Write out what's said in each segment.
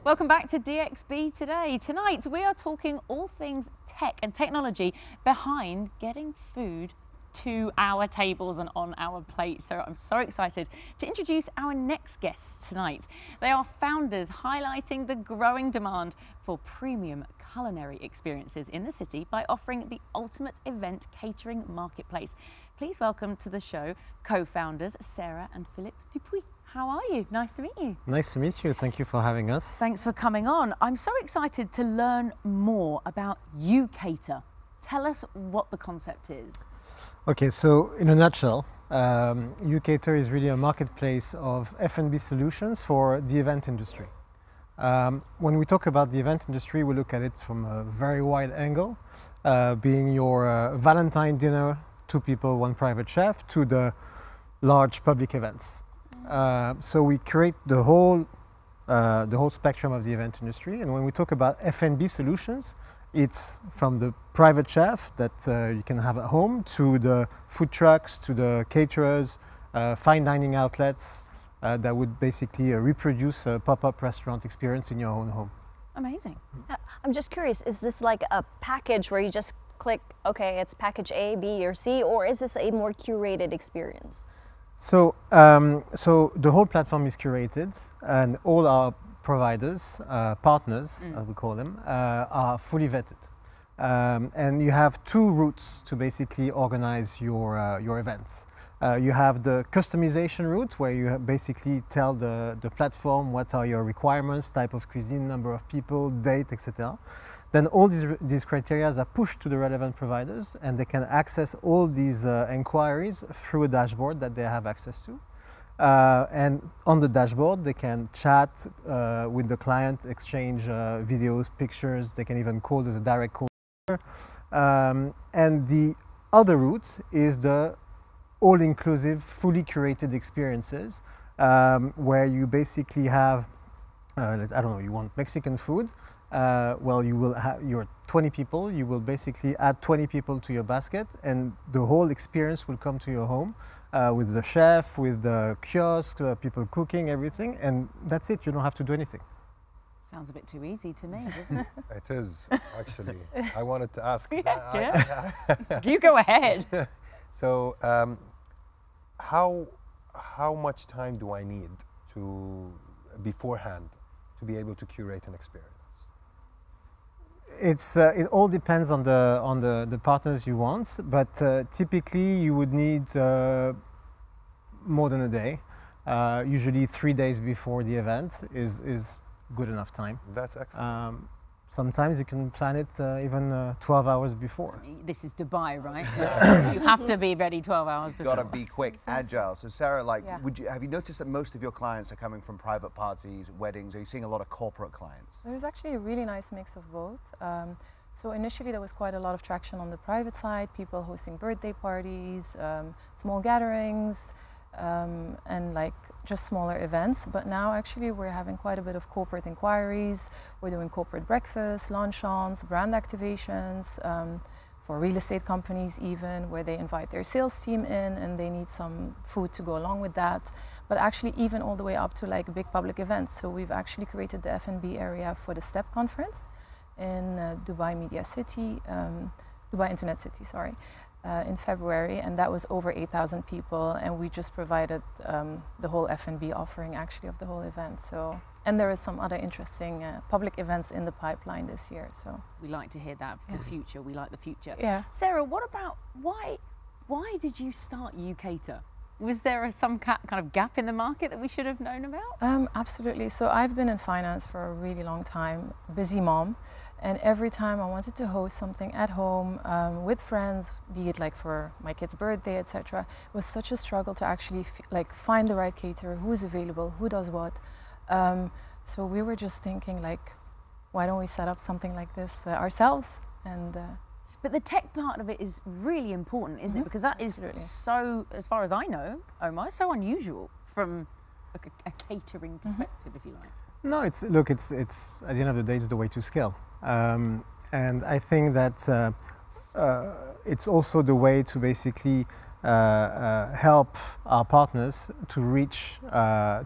Welcome back to DXB Today. Tonight we are talking all things tech and technology behind getting food to our tables and on our plates. So I'm so excited to introduce our next guests tonight. They are founders highlighting the growing demand for premium culinary experiences in the city by offering the ultimate event catering marketplace. Please welcome to the show co-founders Sarah and Philippe Dupuis. How are you? Nice to meet you. Nice to meet you. Thank you for having us. Thanks for coming on. I'm so excited to learn more about YouCater. Tell us what the concept is. Okay, so in a nutshell, YouCater is really a marketplace of F&B solutions for the event industry. When we talk about the event industry, we look at it from a very wide angle, being your Valentine dinner, 2 people, 1 private chef, to the large public events. So we create the whole spectrum of the event industry. And when we talk about F&B solutions, it's from the private chef that you can have at home to the food trucks, to the caterers, fine dining outlets that would basically reproduce a pop-up restaurant experience in your own home. Amazing. I'm just curious, is this like a package where you just click, okay, it's package A, B, or C, or is this a more curated experience? So the whole platform is curated, and all our providers, partners, as we call them, are fully vetted. And you have 2 routes to basically organize your events. You have the customization route, where you basically tell the platform what are your requirements, type of cuisine, number of people, date, etc. Then all these criteria are pushed to the relevant providers, and they can access all these inquiries through a dashboard that they have access to. And on the dashboard, they can chat with the client, exchange videos, pictures. They can even call with a direct call. And the other route is the all-inclusive, fully curated experiences, where you basically have, I don't know, you want Mexican food. Well, you will have your 20 people, you will basically add 20 people to your basket, and the whole experience will come to your home with the chef, with the kiosk, people cooking, everything, and that's it. You don't have to do anything. Sounds a bit too easy to me, doesn't it? It is, actually. I wanted to ask. You go ahead. So, how much time do I need beforehand to be able to curate an experience? It all depends on the partners you want, but typically you would need more than a day. Usually 3 days before the event is good enough time. That's excellent. Sometimes you can plan it even 12 hours before. This is Dubai, right? You have to be ready 12 hours before. Got to be quick, agile. So Sarah, have you noticed that most of your clients are coming from private parties, weddings? Are you seeing a lot of corporate clients? There's actually a really nice mix of both. So initially there was quite a lot of traction on the private side, people hosting birthday parties, small gatherings, and like just smaller events. But now actually we're having quite a bit of corporate inquiries. We're doing corporate breakfasts, luncheons, brand activations, for real estate companies even, where they invite their sales team in and they need some food to go along with that. But actually even all the way up to like big public events. So we've actually created the F&B area for the STEP conference in Dubai Media City, Dubai Internet City, sorry. In February, and that was over 8,000 people, and we just provided the whole F&B offering actually of the whole event. So, and there is some other interesting public events in the pipeline this year. So we like to hear that for the future. We like the future. Yeah. Sarah, what about why did you start YouCater? Was there some kind of gap in the market that we should have known about? Absolutely. So I've been in finance for a really long time, busy mom. And every time I wanted to host something at home with friends, be it like for my kid's birthday, etc., it was such a struggle to actually find the right caterer, who's available, who does what. So we were just thinking why don't we set up something like this ourselves? And but the tech part of it is really important, isn't it? Because that is so, as far as I know, Omar, so unusual from a catering perspective, if you like. No, it's at the end of the day, it's the way to scale. And I think that it's also the way to basically help our partners to reach a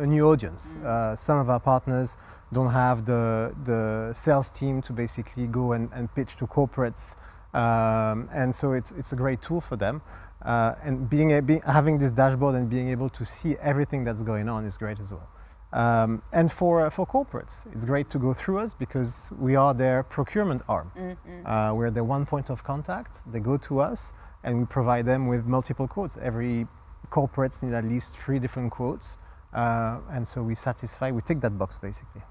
new audience. Some of our partners don't have the sales team to basically go and pitch to corporates, and so it's a great tool for them. And having this dashboard and being able to see everything that's going on is great as well. And for corporates, it's great to go through us because we are their procurement arm. We're the one point of contact. They go to us and we provide them with multiple quotes. Every corporates need at least 3 different quotes. And so we tick that box basically.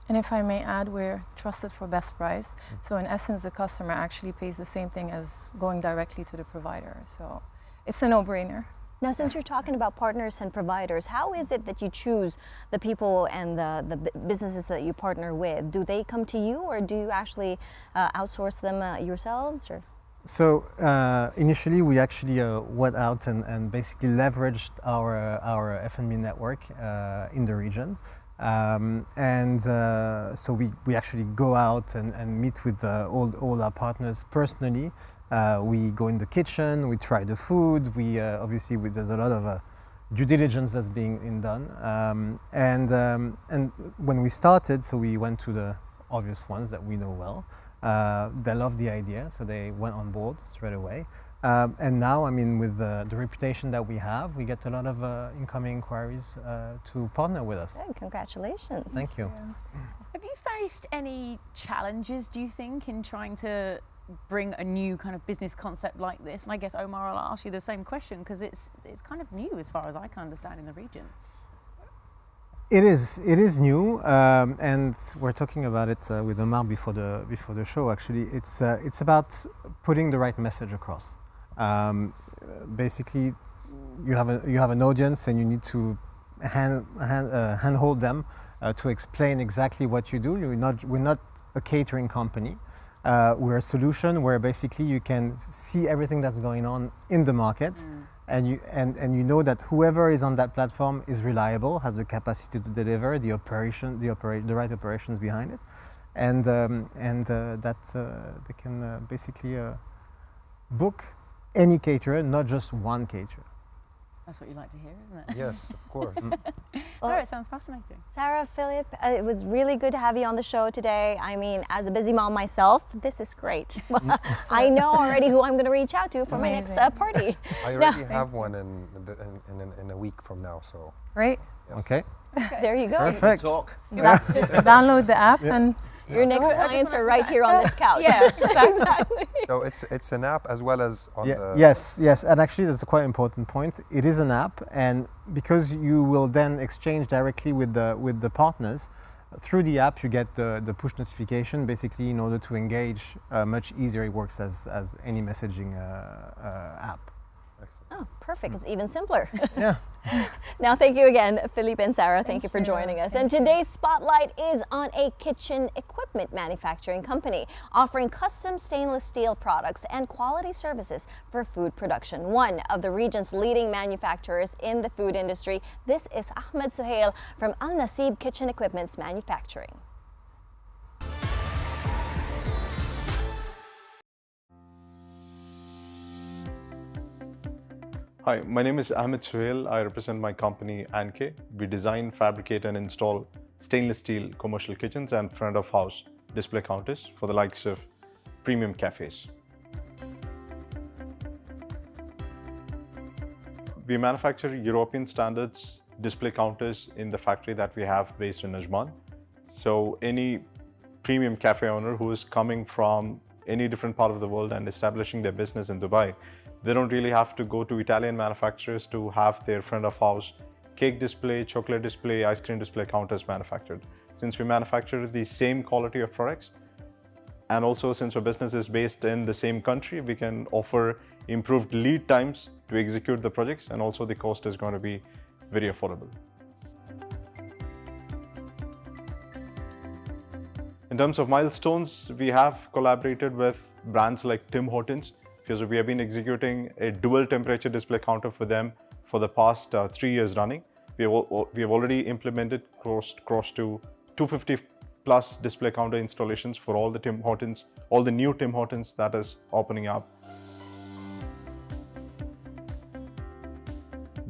And if I may add, we're trusted for best price. So in essence, the customer actually pays the same thing as going directly to the provider. So it's a no-brainer. Now, since you're talking about partners and providers, how is it that you choose the people and the businesses that you partner with? Do they come to you, or do you actually outsource them yourselves? Or? So initially, we actually went out and basically leveraged our F&B network in the region. So we actually go out and meet with all our partners personally. We go in the kitchen, we try the food, obviously there's a lot of due diligence that's being done. And when we started, so we went to the obvious ones that we know well. They loved the idea, so they went on board straight away. And now, I mean, with the reputation that we have, we get a lot of incoming inquiries to partner with us. Good, congratulations. Thank you. Have you faced any challenges, do you think, in trying to bring a new kind of business concept like this? And I guess, Omar, I'll ask you the same question because it's kind of new as far as I can understand in the region. It is new, and we're talking about it with Omar before the show. Actually, it's about putting the right message across. Basically, you have an audience, and you need to handhold them to explain exactly what you do. We're not a catering company. We're a solution where basically you can see everything that's going on in the market, and you know that whoever is on that platform is reliable, has the capacity to deliver the right operations behind it, and that they can basically book any caterer, not just one caterer. That's what you like to hear, isn't it? Yes, of course. Oh, it sounds fascinating. Sarah, Philip, it was really good to have you on the show today. I mean, as a busy mom myself, this is great. I know already who I'm going to reach out to for my next party. I already have one in a week from now, so. Great. Yes. Okay. There you go. Perfect. Talk. Download the app and Your next clients are right here on this couch. yeah, exactly. So it's an app as well as on the... Yes, and actually that's a quite important point. It is an app, and because you will then exchange directly with the partners, through the app you get the push notification, basically in order to engage much easier. It works as any messaging app. Oh, perfect. It's even simpler. Yeah. Now, thank you again, Philippe and Sarah. Thank you for joining us. And today's spotlight is on a kitchen equipment manufacturing company offering custom stainless steel products and quality services for food production. One of the region's leading manufacturers in the food industry. This is Ahmed Suhail from Al Nasib Kitchen Equipment's Manufacturing. Hi, my name is Ahmed Suhail. I represent my company Anke. We design, fabricate and install stainless steel commercial kitchens and front of house display counters for the likes of premium cafes. We manufacture European standards display counters in the factory that we have based in Ajman. So any premium cafe owner who is coming from any different part of the world and establishing their business in Dubai, they don't really have to go to Italian manufacturers to have their front of house cake display, chocolate display, ice cream display counters manufactured. Since we manufacture the same quality of products, and also since our business is based in the same country, we can offer improved lead times to execute the projects, and also the cost is going to be very affordable. In terms of milestones, we have collaborated with brands like Tim Hortons. So we have been executing a dual temperature display counter for them for the past 3 years running. We have already implemented close to 250 plus display counter installations for all the Tim Hortons, all the new Tim Hortons that is opening up.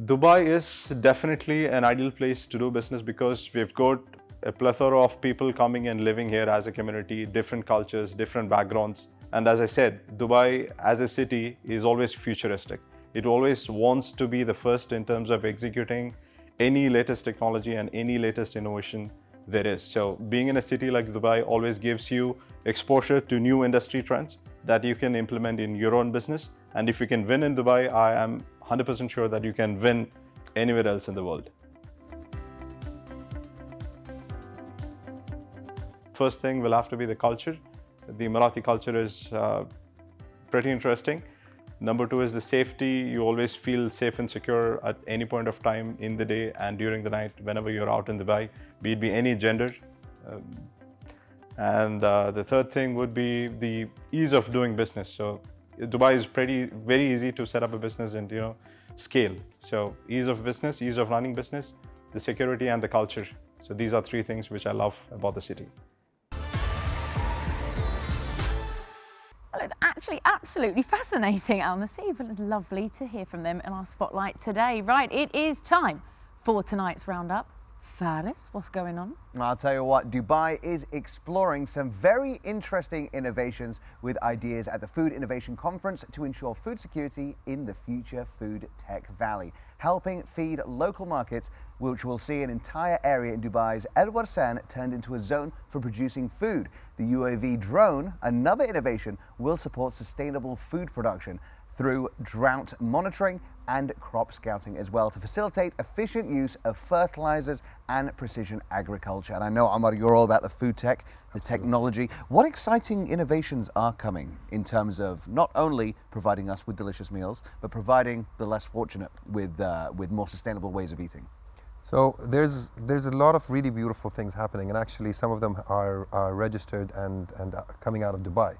Dubai is definitely an ideal place to do business because we've got a plethora of people coming and living here as a community, different cultures, different backgrounds. And as I said, Dubai as a city is always futuristic. It always wants to be the first in terms of executing any latest technology and any latest innovation there is. So being in a city like Dubai always gives you exposure to new industry trends that you can implement in your own business. And if you can win in Dubai, I am 100% sure that you can win anywhere else in the world. First thing will have to be the culture. The Emirati culture is pretty interesting. Number two is the safety. You always feel safe and secure at any point of time in the day and during the night whenever you're out in Dubai, be it any gender. And the third thing would be the ease of doing business. So Dubai is very easy to set up a business and scale. So ease of business, ease of running business, the security and the culture. So these are three things which I love about the city. Well, it's actually absolutely fascinating, Al Nasir, but it's lovely to hear from them in our spotlight today. Right, it is time for tonight's roundup. Faris, what's going on? I'll tell you what, Dubai is exploring some very interesting innovations with ideas at the Food Innovation Conference to ensure food security in the future food tech valley, helping feed local markets, which will see an entire area in Dubai's El Warsan turned into a zone for producing food. The UAV drone, another innovation, will support sustainable food production through drought monitoring and crop scouting as well to facilitate efficient use of fertilizers and precision agriculture. And I know, Amar, you're all about the food tech, the technology. What exciting innovations are coming in terms of not only providing us with delicious meals, but providing the less fortunate with more sustainable ways of eating? So there's a lot of really beautiful things happening, and actually some of them are registered and coming out of Dubai.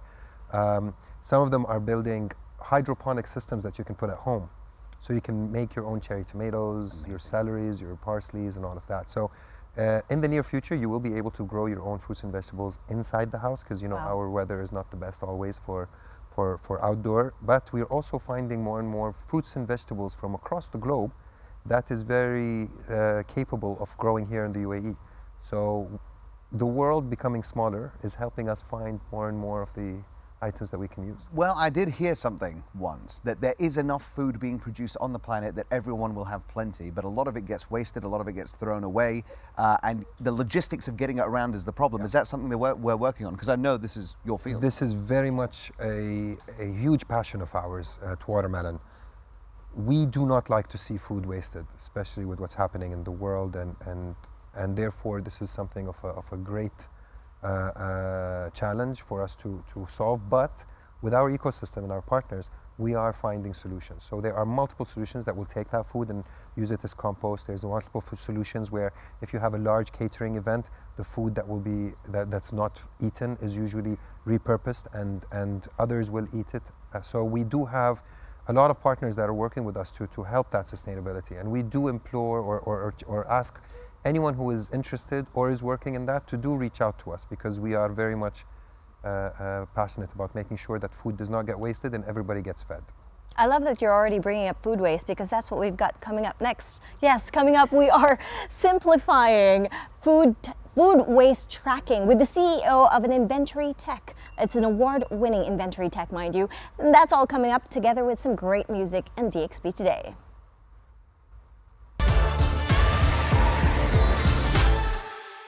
Some of them are building hydroponic systems that you can put at home. So you can make your own cherry tomatoes, amazing, your celeries, your parsleys, and all of that. So in the near future, you will be able to grow your own fruits and vegetables inside the house because, wow, our weather is not the best always for outdoor. But we're also finding more and more fruits and vegetables from across the globe that is very capable of growing here in the UAE. So the world becoming smaller is helping us find more and more of the items that we can use. Well, I did hear something once, that there is enough food being produced on the planet that everyone will have plenty, but a lot of it gets wasted, a lot of it gets thrown away, and the logistics of getting it around is the problem. Yeah. Is that something that we're working on? Because I know this is your field. This is very much a huge passion of ours at Watermelon. We do not like to see food wasted, especially with what's happening in the world, and therefore this is something of a great challenge for us to solve. But with our ecosystem and our partners, we are finding solutions. So there are multiple solutions that will take that food and use it as compost. There's multiple solutions where if you have a large catering event, the food that will be that's not eaten is usually repurposed, and others will eat it. So we do have a lot of partners that are working with us to help that sustainability, and we do implore or ask anyone who is interested or is working in that to do reach out to us, because we are very much passionate about making sure that food does not get wasted and everybody gets fed. I love that you're already bringing up food waste, because that's what we've got coming up next. Yes, coming up we are simplifying food waste tracking with the CEO of an inventory tech. It's an award-winning inventory tech, mind you. And that's all coming up together with some great music and DXB Today.